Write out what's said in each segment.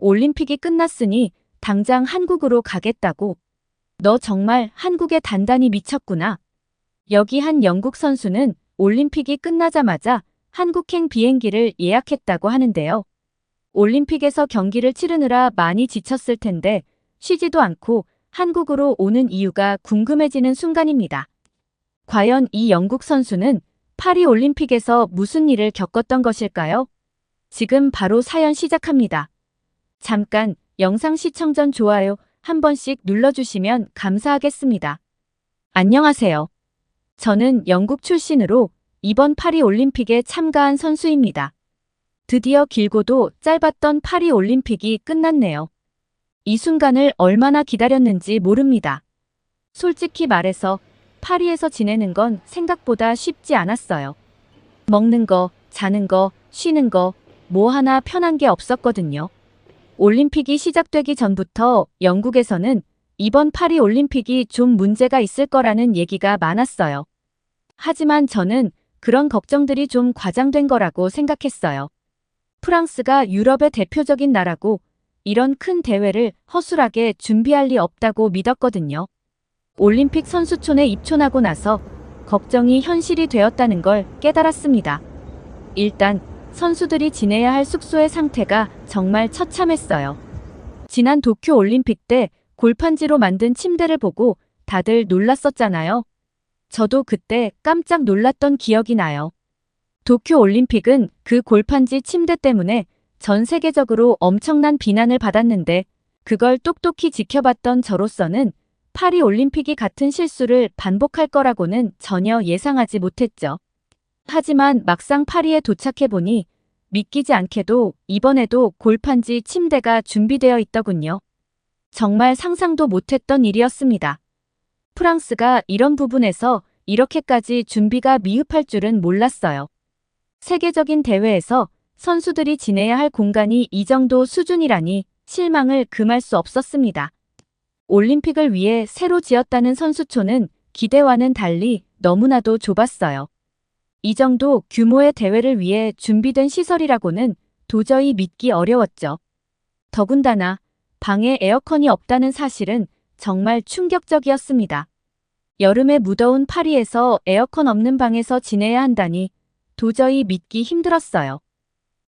올림픽이 끝났으니 당장 한국으로 가겠다고. 너 정말 한국에 단단히 미쳤구나. 여기 한 영국 선수는 올림픽이 끝나자마자 한국행 비행기를 예약했다고 하는데요. 올림픽에서 경기를 치르느라 많이 지쳤을 텐데 쉬지도 않고 한국으로 오는 이유가 궁금해지는 순간입니다. 과연 이 영국 선수는 파리 올림픽에서 무슨 일을 겪었던 것일까요? 지금 바로 사연 시작합니다. 잠깐 영상 시청 전 좋아요 한 번씩 눌러주시면 감사하겠습니다. 안녕하세요. 저는 영국 출신으로 이번 파리 올림픽에 참가한 선수입니다. 드디어 길고도 짧았던 파리 올림픽이 끝났네요. 이 순간을 얼마나 기다렸는지 모릅니다. 솔직히 말해서 파리에서 지내는 건 생각보다 쉽지 않았어요. 먹는 거, 자는 거, 쉬는 거, 뭐 하나 편한 게 없었거든요. 올림픽이 시작되기 전부터 영국에서는 이번 파리 올림픽이 좀 문제가 있을 거라는 얘기가 많았어요. 하지만 저는 그런 걱정들이 좀 과장된 거라고 생각했어요. 프랑스가 유럽의 대표적인 나라고 이런 큰 대회를 허술하게 준비할 리 없다고 믿었거든요. 올림픽 선수촌에 입촌하고 나서 걱정이 현실이 되었다는 걸 깨달았습니다. 일단 선수들이 지내야 할 숙소의 상태가 정말 처참했어요. 지난 도쿄 올림픽 때 골판지로 만든 침대를 보고 다들 놀랐었잖아요. 저도 그때 깜짝 놀랐던 기억이 나요. 도쿄 올림픽은 그 골판지 침대 때문에 전 세계적으로 엄청난 비난을 받았는데 그걸 똑똑히 지켜봤던 저로서는 파리 올림픽이 같은 실수를 반복할 거라고는 전혀 예상하지 못했죠. 하지만 막상 파리에 도착해보니 믿기지 않게도 이번에도 골판지 침대가 준비되어 있더군요. 정말 상상도 못했던 일이었습니다. 프랑스가 이런 부분에서 이렇게까지 준비가 미흡할 줄은 몰랐어요. 세계적인 대회에서 선수들이 지내야 할 공간이 이 정도 수준이라니 실망을 금할 수 없었습니다. 올림픽을 위해 새로 지었다는 선수촌은 기대와는 달리 너무나도 좁았어요. 이 정도 규모의 대회를 위해 준비된 시설이라고는 도저히 믿기 어려웠죠. 더군다나 방에 에어컨이 없다는 사실은 정말 충격적이었습니다. 여름에 무더운 파리에서 에어컨 없는 방에서 지내야 한다니 도저히 믿기 힘들었어요.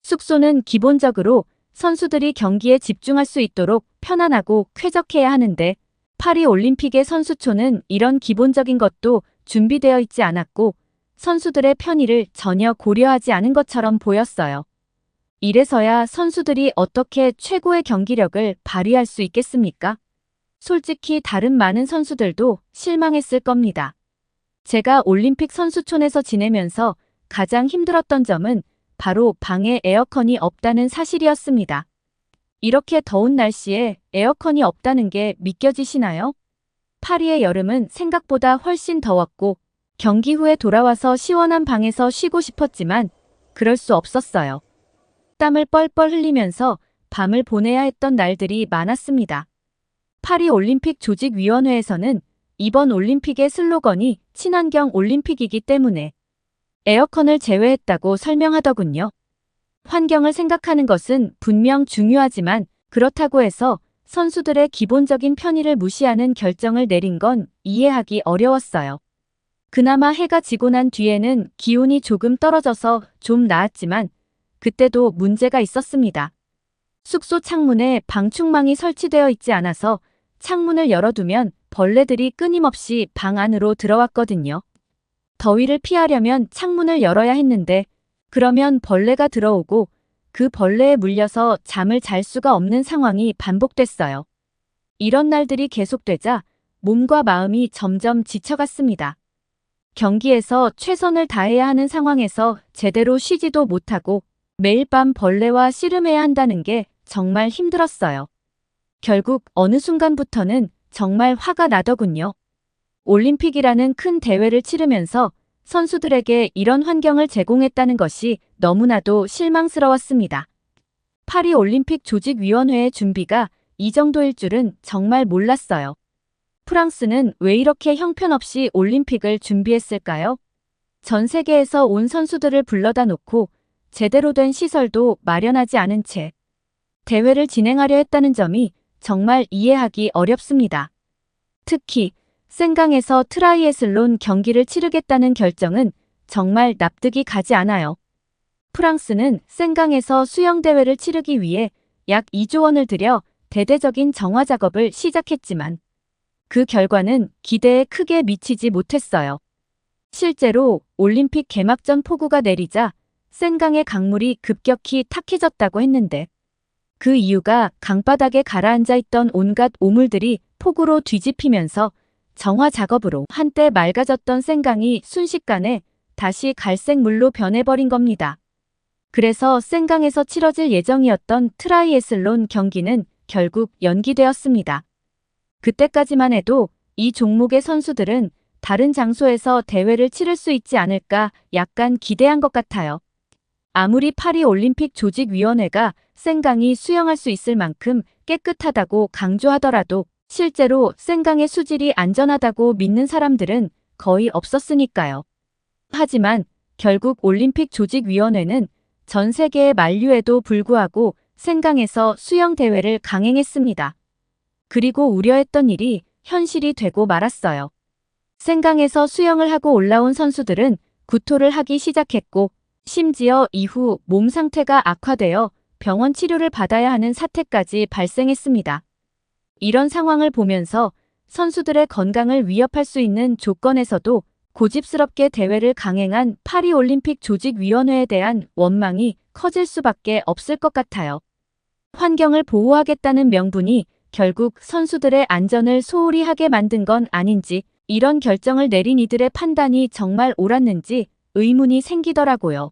숙소는 기본적으로 선수들이 경기에 집중할 수 있도록 편안하고 쾌적해야 하는데 파리 올림픽의 선수촌은 이런 기본적인 것도 준비되어 있지 않았고 선수들의 편의를 전혀 고려하지 않은 것처럼 보였어요. 이래서야 선수들이 어떻게 최고의 경기력을 발휘할 수 있겠습니까? 솔직히 다른 많은 선수들도 실망했을 겁니다. 제가 올림픽 선수촌에서 지내면서 가장 힘들었던 점은 바로 방에 에어컨이 없다는 사실이었습니다. 이렇게 더운 날씨에 에어컨이 없다는 게 믿겨지시나요? 파리의 여름은 생각보다 훨씬 더웠고 경기 후에 돌아와서 시원한 방에서 쉬고 싶었지만 그럴 수 없었어요. 땀을 뻘뻘 흘리면서 밤을 보내야 했던 날들이 많았습니다. 파리 올림픽 조직위원회에서는 이번 올림픽의 슬로건이 친환경 올림픽이기 때문에 에어컨을 제외했다고 설명하더군요. 환경을 생각하는 것은 분명 중요하지만 그렇다고 해서 선수들의 기본적인 편의를 무시하는 결정을 내린 건 이해하기 어려웠어요. 그나마 해가 지고 난 뒤에는 기온이 조금 떨어져서 좀 나았지만 그때도 문제가 있었습니다. 숙소 창문에 방충망이 설치되어 있지 않아서 창문을 열어두면 벌레들이 끊임없이 방 안으로 들어왔거든요. 더위를 피하려면 창문을 열어야 했는데 그러면 벌레가 들어오고 그 벌레에 물려서 잠을 잘 수가 없는 상황이 반복됐어요. 이런 날들이 계속되자 몸과 마음이 점점 지쳐갔습니다. 경기에서 최선을 다해야 하는 상황에서 제대로 쉬지도 못하고 매일 밤 벌레와 씨름해야 한다는 게 정말 힘들었어요. 결국 어느 순간부터는 정말 화가 나더군요. 올림픽이라는 큰 대회를 치르면서 선수들에게 이런 환경을 제공했다는 것이 너무나도 실망스러웠습니다. 파리 올림픽 조직위원회의 준비가 이 정도일 줄은 정말 몰랐어요. 프랑스는 왜 이렇게 형편없이 올림픽을 준비했을까요? 전 세계에서 온 선수들을 불러다 놓고 제대로 된 시설도 마련하지 않은 채 대회를 진행하려 했다는 점이 정말 이해하기 어렵습니다. 특히 생강에서 트라이애슬론 경기를 치르겠다는 결정은 정말 납득이 가지 않아요. 프랑스는 생강에서 수영대회를 치르기 위해 약 2조 원을 들여 대대적인 정화 작업을 시작했지만 그 결과는 기대에 크게 미치지 못했어요. 실제로 올림픽 개막 전 폭우가 내리자 생강의 강물이 급격히 탁해졌다고 했는데 그 이유가 강바닥에 가라앉아 있던 온갖 오물들이 폭우로 뒤집히면서 정화 작업으로 한때 맑아졌던 생강이 순식간에 다시 갈색 물로 변해버린 겁니다. 그래서 생강에서 치러질 예정이었던 트라이애슬론 경기는 결국 연기되었습니다. 그때까지만 해도 이 종목의 선수들은 다른 장소에서 대회를 치를 수 있지 않을까 약간 기대한 것 같아요. 아무리 파리올림픽 조직위원회가 생강이 수영할 수 있을 만큼 깨끗하다고 강조하더라도 실제로 생강의 수질이 안전하다고 믿는 사람들은 거의 없었으니까요. 하지만 결국 올림픽 조직위원회는 전 세계의 만류에도 불구하고 생강에서 수영 대회를 강행했습니다. 그리고 우려했던 일이 현실이 되고 말았어요. 생강에서 수영을 하고 올라온 선수들은 구토를 하기 시작했고 심지어 이후 몸 상태가 악화되어 병원 치료를 받아야 하는 사태까지 발생했습니다. 이런 상황을 보면서 선수들의 건강을 위협할 수 있는 조건에서도 고집스럽게 대회를 강행한 파리올림픽 조직위원회에 대한 원망이 커질 수밖에 없을 것 같아요. 환경을 보호하겠다는 명분이 결국 선수들의 안전을 소홀히 하게 만든 건 아닌지, 이런 결정을 내린 이들의 판단이 정말 옳았는지 의문이 생기더라고요.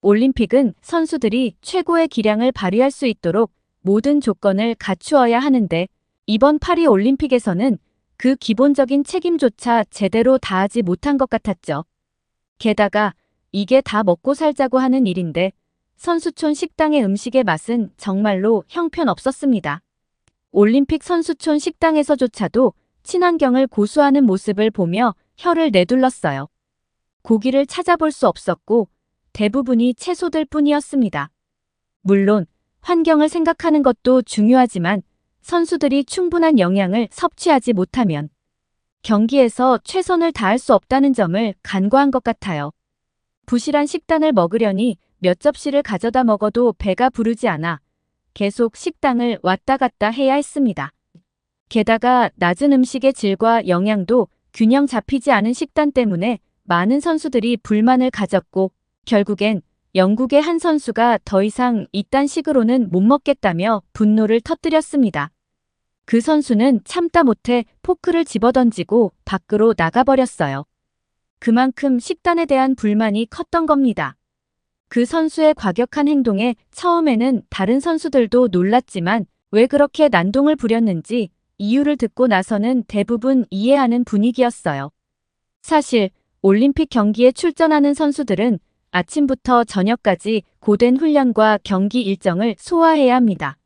올림픽은 선수들이 최고의 기량을 발휘할 수 있도록 모든 조건을 갖추어야 하는데 이번 파리올림픽에서는 그 기본적인 책임조차 제대로 다하지 못한 것 같았죠. 게다가 이게 다 먹고 살자고 하는 일인데 선수촌 식당의 음식의 맛은 정말로 형편없었습니다. 올림픽 선수촌 식당에서조차도 친환경을 고수하는 모습을 보며 혀를 내둘렀어요. 고기를 찾아볼 수 없었고 대부분이 채소들 뿐이었습니다. 물론 환경을 생각하는 것도 중요하지만 선수들이 충분한 영양을 섭취하지 못하면 경기에서 최선을 다할 수 없다는 점을 간과한 것 같아요. 부실한 식단을 먹으려니 몇 접시를 가져다 먹어도 배가 부르지 않아 계속 식당을 왔다 갔다 해야 했습니다. 게다가 낮은 음식의 질과 영양도 균형 잡히지 않은 식단 때문에 많은 선수들이 불만을 가졌고 결국엔 영국의 한 선수가 더 이상 이딴 식으로는 못 먹겠다며 분노를 터뜨렸습니다. 그 선수는 참다 못해 포크를 집어던지고 밖으로 나가버렸어요. 그만큼 식단에 대한 불만이 컸던 겁니다. 그 선수의 과격한 행동에 처음에는 다른 선수들도 놀랐지만 왜 그렇게 난동을 부렸는지 이유를 듣고 나서는 대부분 이해하는 분위기였어요. 사실 올림픽 경기에 출전하는 선수들은 아침부터 저녁까지 고된 훈련과 경기 일정을 소화해야 합니다.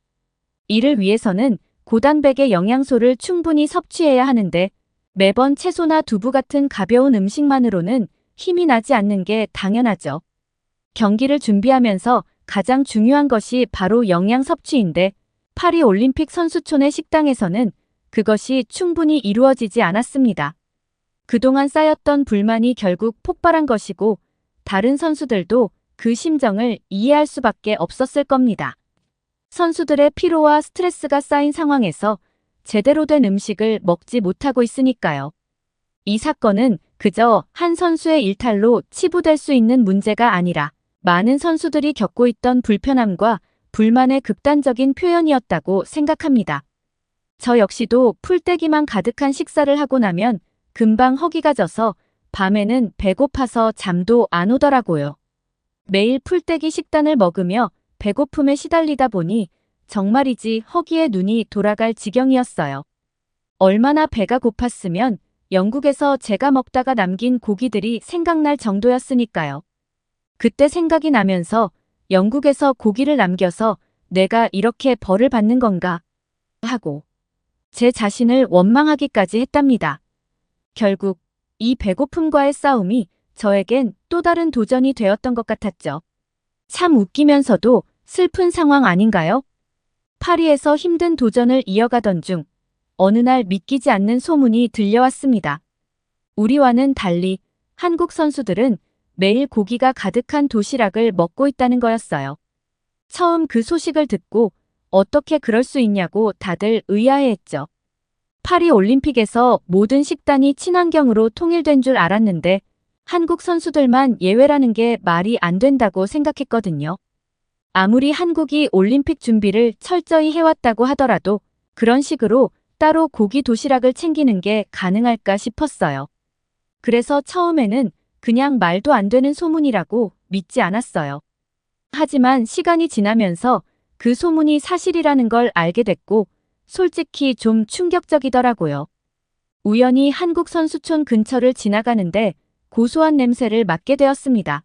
이를 위해서는 고단백의 영양소를 충분히 섭취해야 하는데 매번 채소나 두부 같은 가벼운 음식만으로는 힘이 나지 않는 게 당연하죠. 경기를 준비하면서 가장 중요한 것이 바로 영양 섭취인데 파리올림픽 선수촌의 식당에서는 그것이 충분히 이루어지지 않았습니다. 그동안 쌓였던 불만이 결국 폭발한 것이고 다른 선수들도 그 심정을 이해할 수밖에 없었을 겁니다. 선수들의 피로와 스트레스가 쌓인 상황에서 제대로 된 음식을 먹지 못하고 있으니까요. 이 사건은 그저 한 선수의 일탈로 치부될 수 있는 문제가 아니라 많은 선수들이 겪고 있던 불편함과 불만의 극단적인 표현이었다고 생각합니다. 저 역시도 풀떼기만 가득한 식사를 하고 나면 금방 허기가 져서 밤에는 배고파서 잠도 안 오더라고요. 매일 풀떼기 식단을 먹으며 배고픔에 시달리다 보니 정말이지 허기에 눈이 돌아갈 지경이었어요. 얼마나 배가 고팠으면 영국에서 제가 먹다가 남긴 고기들이 생각날 정도였으니까요. 그때 생각이 나면서 영국에서 고기를 남겨서 내가 이렇게 벌을 받는 건가 하고 제 자신을 원망하기까지 했답니다. 결국 이 배고픔과의 싸움이 저에겐 또 다른 도전이 되었던 것 같았죠. 참 웃기면서도 슬픈 상황 아닌가요? 파리에서 힘든 도전을 이어가던 중 어느 날 믿기지 않는 소문이 들려왔습니다. 우리와는 달리 한국 선수들은 매일 고기가 가득한 도시락을 먹고 있다는 거였어요. 처음 그 소식을 듣고 어떻게 그럴 수 있냐고 다들 의아해했죠. 파리 올림픽에서 모든 식단이 친환경으로 통일된 줄 알았는데 한국 선수들만 예외라는 게 말이 안 된다고 생각했거든요. 아무리 한국이 올림픽 준비를 철저히 해왔다고 하더라도 그런 식으로 따로 고기 도시락을 챙기는 게 가능할까 싶었어요. 그래서 처음에는 그냥 말도 안 되는 소문이라고 믿지 않았어요. 하지만 시간이 지나면서 그 소문이 사실이라는 걸 알게 됐고 솔직히 좀 충격적이더라고요. 우연히 한국 선수촌 근처를 지나가는데 고소한 냄새를 맡게 되었습니다.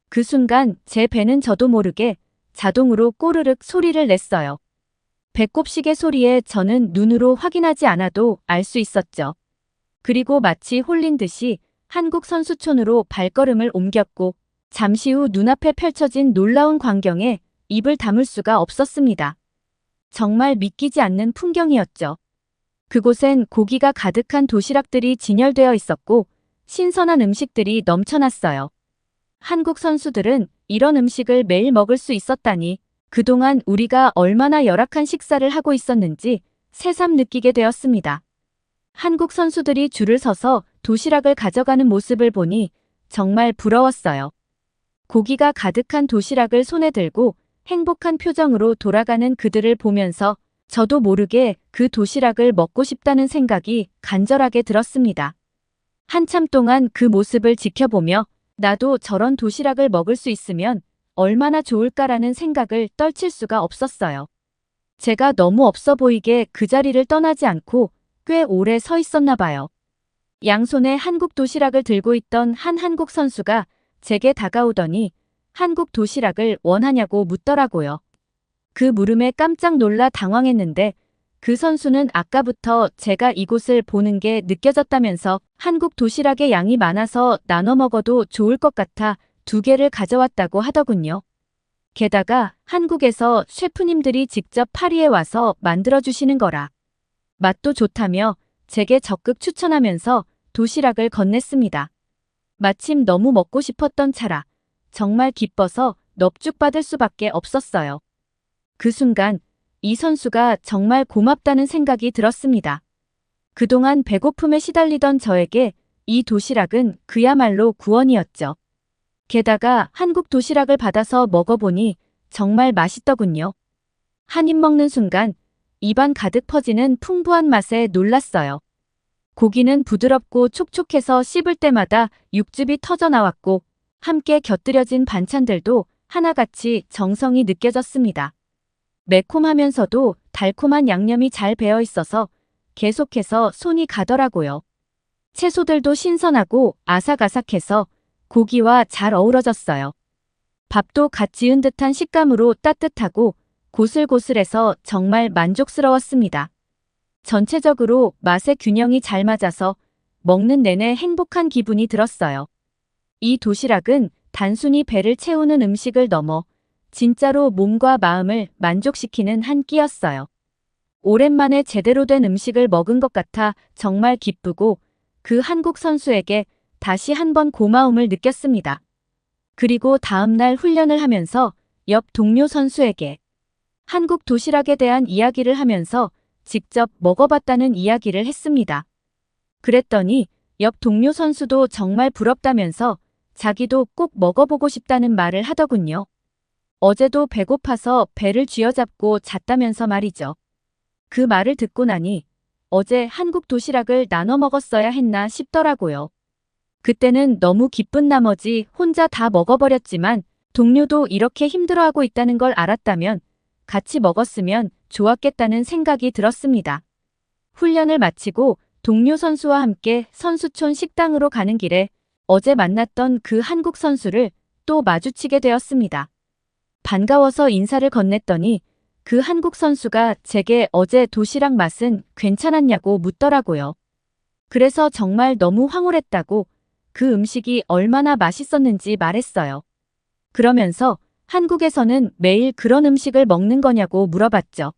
그 순간 제 배는 저도 모르게 자동으로 꼬르륵 소리를 냈어요. 배꼽시계 소리에 저는 눈으로 확인하지 않아도 알 수 있었죠. 그리고 마치 홀린 듯이 한국 선수촌으로 발걸음을 옮겼고 잠시 후 눈앞에 펼쳐진 놀라운 광경에 입을 다물 수가 없었습니다. 정말 믿기지 않는 풍경이었죠. 그곳엔 고기가 가득한 도시락들이 진열되어 있었고 신선한 음식들이 넘쳐났어요. 한국 선수들은 이런 음식을 매일 먹을 수 있었다니 그동안 우리가 얼마나 열악한 식사를 하고 있었는지 새삼 느끼게 되었습니다. 한국 선수들이 줄을 서서 도시락을 가져가는 모습을 보니 정말 부러웠어요. 고기가 가득한 도시락을 손에 들고 행복한 표정으로 돌아가는 그들을 보면서 저도 모르게 그 도시락을 먹고 싶다는 생각이 간절하게 들었습니다. 한참 동안 그 모습을 지켜보며 나도 저런 도시락을 먹을 수 있으면 얼마나 좋을까라는 생각을 떨칠 수가 없었어요. 제가 너무 없어 보이게 그 자리를 떠나지 않고 꽤 오래 서 있었나 봐요. 양손에 한국 도시락을 들고 있던 한 한국 선수가 제게 다가오더니 한국 도시락을 원하냐고 묻더라고요. 그 물음에 깜짝 놀라 당황했는데 그 선수는 아까부터 제가 이곳을 보는 게 느껴졌다면서 한국 도시락의 양이 많아서 나눠 먹어도 좋을 것 같아 2개를 가져왔다고 하더군요. 게다가 한국에서 셰프님들이 직접 파리에 와서 만들어주시는 거라. 맛도 좋다며 제게 적극 추천하면서 도시락을 건넸습니다. 마침 너무 먹고 싶었던 차라 정말 기뻐서 넙죽받을 수밖에 없었어요. 그 순간 이 선수가 정말 고맙다는 생각이 들었습니다. 그동안 배고픔에 시달리던 저에게 이 도시락은 그야말로 구원이었죠. 게다가 한국 도시락을 받아서 먹어보니 정말 맛있더군요. 한 입 먹는 순간 입안 가득 퍼지는 풍부한 맛에 놀랐어요. 고기는 부드럽고 촉촉해서 씹을 때마다 육즙이 터져 나왔고 함께 곁들여진 반찬들도 하나같이 정성이 느껴졌습니다. 매콤하면서도 달콤한 양념이 잘 배어 있어서 계속해서 손이 가더라고요. 채소들도 신선하고 아삭아삭해서 고기와 잘 어우러졌어요. 밥도 갓 지은 듯한 식감으로 따뜻하고 고슬고슬해서 정말 만족스러웠습니다. 전체적으로 맛의 균형이 잘 맞아서 먹는 내내 행복한 기분이 들었어요. 이 도시락은 단순히 배를 채우는 음식을 넘어 진짜로 몸과 마음을 만족시키는 한 끼였어요. 오랜만에 제대로 된 음식을 먹은 것 같아 정말 기쁘고 그 한국 선수에게 다시 한번 고마움을 느꼈습니다. 그리고 다음날 훈련을 하면서 옆 동료 선수에게 한국 도시락에 대한 이야기를 하면서 직접 먹어봤다는 이야기를 했습니다. 그랬더니 옆 동료 선수도 정말 부럽다면서 자기도 꼭 먹어보고 싶다는 말을 하더군요. 어제도 배고파서 배를 쥐어잡고 잤다면서 말이죠. 그 말을 듣고 나니 어제 한국 도시락을 나눠 먹었어야 했나 싶더라고요. 그때는 너무 기쁜 나머지 혼자 다 먹어버렸지만 동료도 이렇게 힘들어하고 있다는 걸 알았다면 같이 먹었으면 좋았겠다는 생각이 들었습니다. 훈련을 마치고 동료 선수와 함께 선수촌 식당으로 가는 길에 어제 만났던 그 한국 선수를 또 마주치게 되었습니다. 반가워서 인사를 건넸더니 그 한국 선수가 제게 어제 도시락 맛은 괜찮았냐고 묻더라고요. 그래서 정말 너무 황홀했다고 그 음식이 얼마나 맛있었는지 말했어요. 그러면서 한국에서는 매일 그런 음식을 먹는 거냐고 물어봤죠.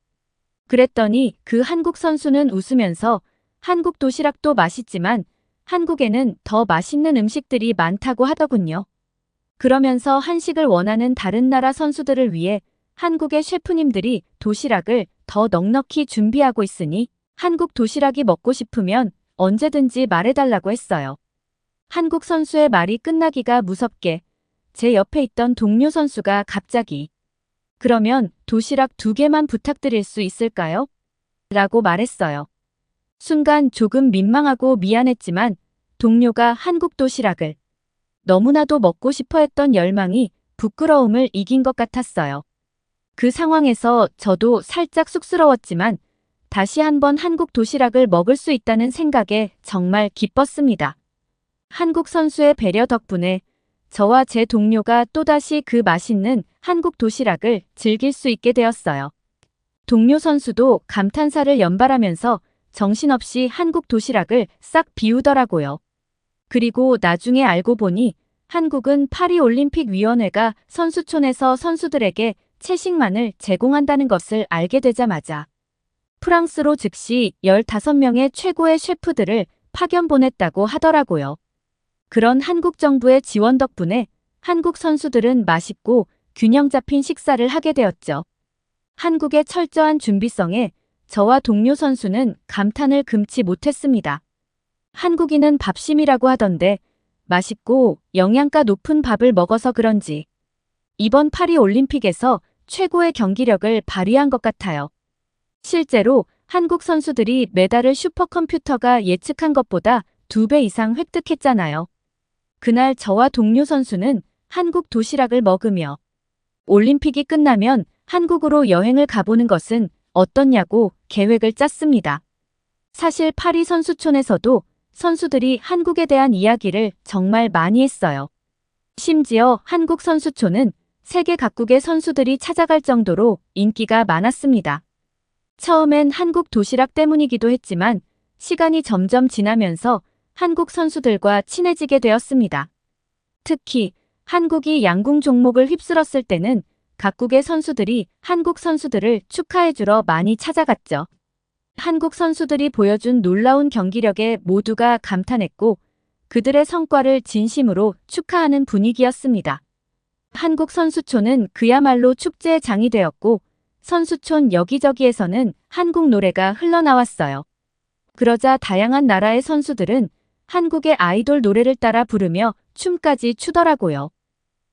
그랬더니 그 한국 선수는 웃으면서 한국 도시락도 맛있지만 한국에는 더 맛있는 음식들이 많다고 하더군요. 그러면서 한식을 원하는 다른 나라 선수들을 위해 한국의 셰프님들이 도시락을 더 넉넉히 준비하고 있으니 한국 도시락이 먹고 싶으면 언제든지 말해달라고 했어요. 한국 선수의 말이 끝나기가 무섭게 제 옆에 있던 동료 선수가 갑자기 그러면 도시락 2개만 부탁드릴 수 있을까요? 라고 말했어요. 순간 조금 민망하고 미안했지만 동료가 한국 도시락을 너무나도 먹고 싶어 했던 열망이 부끄러움을 이긴 것 같았어요. 그 상황에서 저도 살짝 쑥스러웠지만 다시 한번 한국 도시락을 먹을 수 있다는 생각에 정말 기뻤습니다. 한국 선수의 배려 덕분에 저와 제 동료가 또다시 그 맛있는 한국 도시락을 즐길 수 있게 되었어요. 동료 선수도 감탄사를 연발하면서 정신없이 한국 도시락을 싹 비우더라고요. 그리고 나중에 알고 보니 한국은 파리올림픽위원회가 선수촌에서 선수들에게 채식만을 제공한다는 것을 알게 되자마자 프랑스로 즉시 15명의 최고의 셰프들을 파견 보냈다고 하더라고요. 그런 한국 정부의 지원 덕분에 한국 선수들은 맛있고 균형 잡힌 식사를 하게 되었죠. 한국의 철저한 준비성에 저와 동료 선수는 감탄을 금치 못했습니다. 한국인은 밥심이라고 하던데 맛있고 영양가 높은 밥을 먹어서 그런지 이번 파리올림픽에서 최고의 경기력을 발휘한 것 같아요. 실제로 한국 선수들이 메달을 슈퍼컴퓨터가 예측한 것보다 2배 이상 획득했잖아요. 그날 저와 동료 선수는 한국 도시락을 먹으며 올림픽이 끝나면 한국으로 여행을 가보는 것은 어떻냐고 계획을 짰습니다. 사실 파리 선수촌에서도 선수들이 한국에 대한 이야기를 정말 많이 했어요. 심지어 한국 선수촌은 세계 각국의 선수들이 찾아갈 정도로 인기가 많았습니다. 처음엔 한국 도시락 때문이기도 했지만 시간이 점점 지나면서 한국 선수들과 친해지게 되었습니다. 특히 한국이 양궁 종목을 휩쓸었을 때는 각국의 선수들이 한국 선수들을 축하해주러 많이 찾아갔죠. 한국 선수들이 보여준 놀라운 경기력에 모두가 감탄했고 그들의 성과를 진심으로 축하하는 분위기였습니다. 한국 선수촌은 그야말로 축제의 장이 되었고 선수촌 여기저기에서는 한국 노래가 흘러나왔어요. 그러자 다양한 나라의 선수들은 한국의 아이돌 노래를 따라 부르며 춤까지 추더라고요.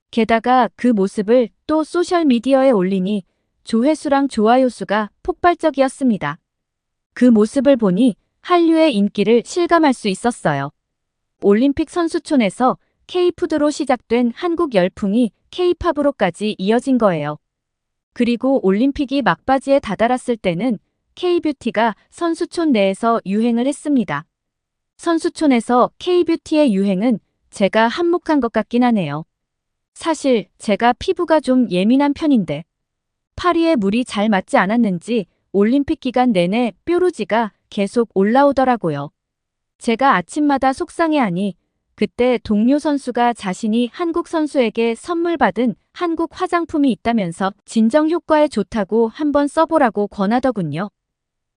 게다가 그 모습을 또 소셜미디어에 올리니 조회수랑 좋아요 수가 폭발적이었습니다. 그 모습을 보니 한류의 인기를 실감할 수 있었어요. 올림픽 선수촌에서 K-푸드로 시작된 한국 열풍이 K-팝으로까지 이어진 거예요. 그리고 올림픽이 막바지에 다다랐을 때는 K-뷰티가 선수촌 내에서 유행을 했습니다. 선수촌에서 K-뷰티의 유행은 제가 한몫한 것 같긴 하네요. 사실 제가 피부가 좀 예민한 편인데 파리에 물이 잘 맞지 않았는지 올림픽 기간 내내 뾰루지가 계속 올라오더라고요. 제가 아침마다 속상해하니 그때 동료 선수가 자신이 한국 선수에게 선물 받은 한국 화장품이 있다면서 진정 효과에 좋다고 한번 써보라고 권하더군요.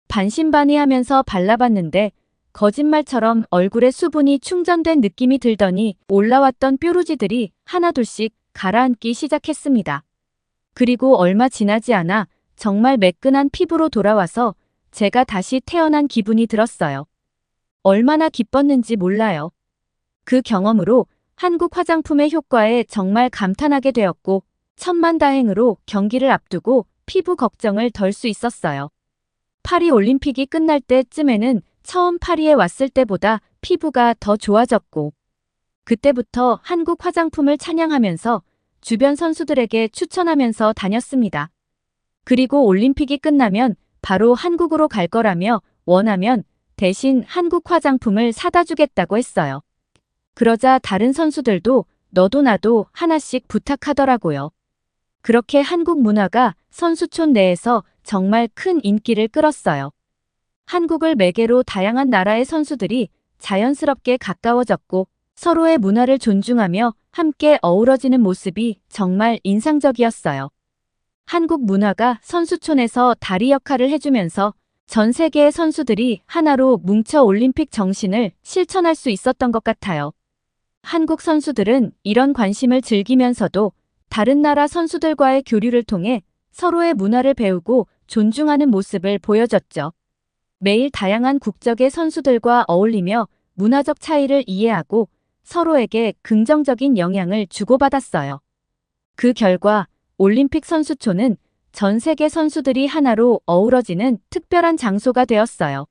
반신반의하면서 발라봤는데 거짓말처럼 얼굴에 수분이 충전된 느낌이 들더니 올라왔던 뾰루지들이 하나둘씩 가라앉기 시작했습니다. 그리고 얼마 지나지 않아 정말 매끈한 피부로 돌아와서 제가 다시 태어난 기분이 들었어요. 얼마나 기뻤는지 몰라요. 그 경험으로 한국 화장품의 효과에 정말 감탄하게 되었고 천만다행으로 경기를 앞두고 피부 걱정을 덜 수 있었어요. 파리 올림픽이 끝날 때쯤에는 처음 파리에 왔을 때보다 피부가 더 좋아졌고 그때부터 한국 화장품을 찬양하면서 주변 선수들에게 추천하면서 다녔습니다. 그리고 올림픽이 끝나면 바로 한국으로 갈 거라며 원하면 대신 한국 화장품을 사다 주겠다고 했어요. 그러자 다른 선수들도 너도 나도 하나씩 부탁하더라고요. 그렇게 한국 문화가 선수촌 내에서 정말 큰 인기를 끌었어요. 한국을 매개로 다양한 나라의 선수들이 자연스럽게 가까워졌고 서로의 문화를 존중하며 함께 어우러지는 모습이 정말 인상적이었어요. 한국 문화가 선수촌에서 다리 역할을 해주면서 전 세계의 선수들이 하나로 뭉쳐 올림픽 정신을 실천할 수 있었던 것 같아요. 한국 선수들은 이런 관심을 즐기면서도 다른 나라 선수들과의 교류를 통해 서로의 문화를 배우고 존중하는 모습을 보여줬죠. 매일 다양한 국적의 선수들과 어울리며 문화적 차이를 이해하고 서로에게 긍정적인 영향을 주고받았어요. 그 결과 올림픽 선수촌은 전 세계 선수들이 하나로 어우러지는 특별한 장소가 되었어요.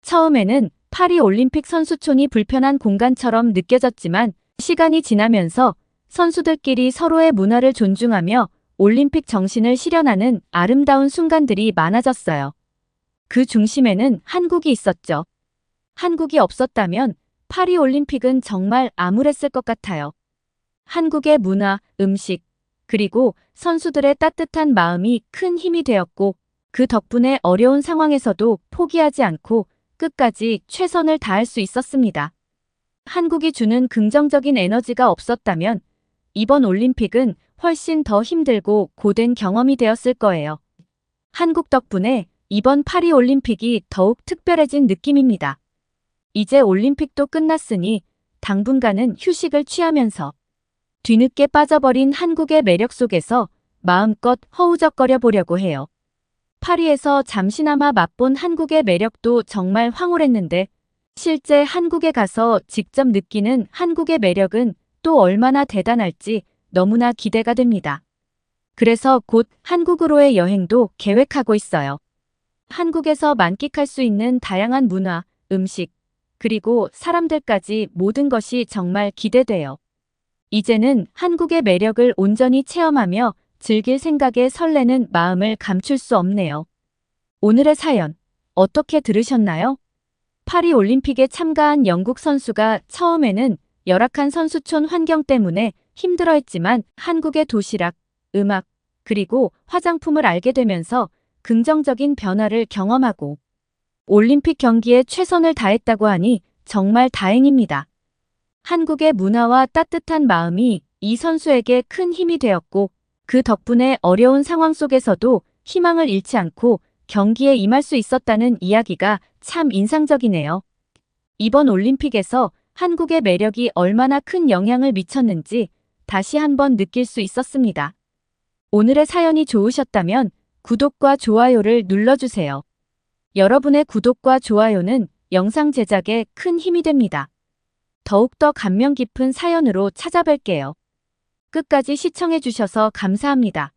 처음에는 파리 올림픽 선수촌이 불편한 공간처럼 느껴졌지만 시간이 지나면서 선수들끼리 서로의 문화를 존중하며 올림픽 정신을 실현하는 아름다운 순간들이 많아졌어요. 그 중심에는 한국이 있었죠. 한국이 없었다면 파리 올림픽은 정말 암울했을 것 같아요. 한국의 문화, 음식, 그리고 선수들의 따뜻한 마음이 큰 힘이 되었고 그 덕분에 어려운 상황에서도 포기하지 않고 끝까지 최선을 다할 수 있었습니다. 한국이 주는 긍정적인 에너지가 없었다면 이번 올림픽은 훨씬 더 힘들고 고된 경험이 되었을 거예요. 한국 덕분에 이번 파리 올림픽이 더욱 특별해진 느낌입니다. 이제 올림픽도 끝났으니 당분간은 휴식을 취하면서 뒤늦게 빠져버린 한국의 매력 속에서 마음껏 허우적거려 보려고 해요. 파리에서 잠시나마 맛본 한국의 매력도 정말 황홀했는데 실제 한국에 가서 직접 느끼는 한국의 매력은 또 얼마나 대단할지 너무나 기대가 됩니다. 그래서 곧 한국으로의 여행도 계획하고 있어요. 한국에서 만끽할 수 있는 다양한 문화, 음식, 그리고 사람들까지 모든 것이 정말 기대돼요. 이제는 한국의 매력을 온전히 체험하며 즐길 생각에 설레는 마음을 감출 수 없네요. 오늘의 사연, 어떻게 들으셨나요? 파리 올림픽에 참가한 영국 선수가 처음에는 열악한 선수촌 환경 때문에 힘들어했지만 한국의 도시락, 음악, 그리고 화장품을 알게 되면서 긍정적인 변화를 경험하고 올림픽 경기에 최선을 다했다고 하니 정말 다행입니다. 한국의 문화와 따뜻한 마음이 이 선수에게 큰 힘이 되었고 그 덕분에 어려운 상황 속에서도 희망을 잃지 않고 경기에 임할 수 있었다는 이야기가 참 인상적이네요. 이번 올림픽에서 한국의 매력이 얼마나 큰 영향을 미쳤는지 다시 한번 느낄 수 있었습니다. 오늘의 사연이 좋으셨다면 구독과 좋아요를 눌러주세요. 여러분의 구독과 좋아요는 영상 제작에 큰 힘이 됩니다. 더욱더 감명 깊은 사연으로 찾아뵐게요. 끝까지 시청해주셔서 감사합니다.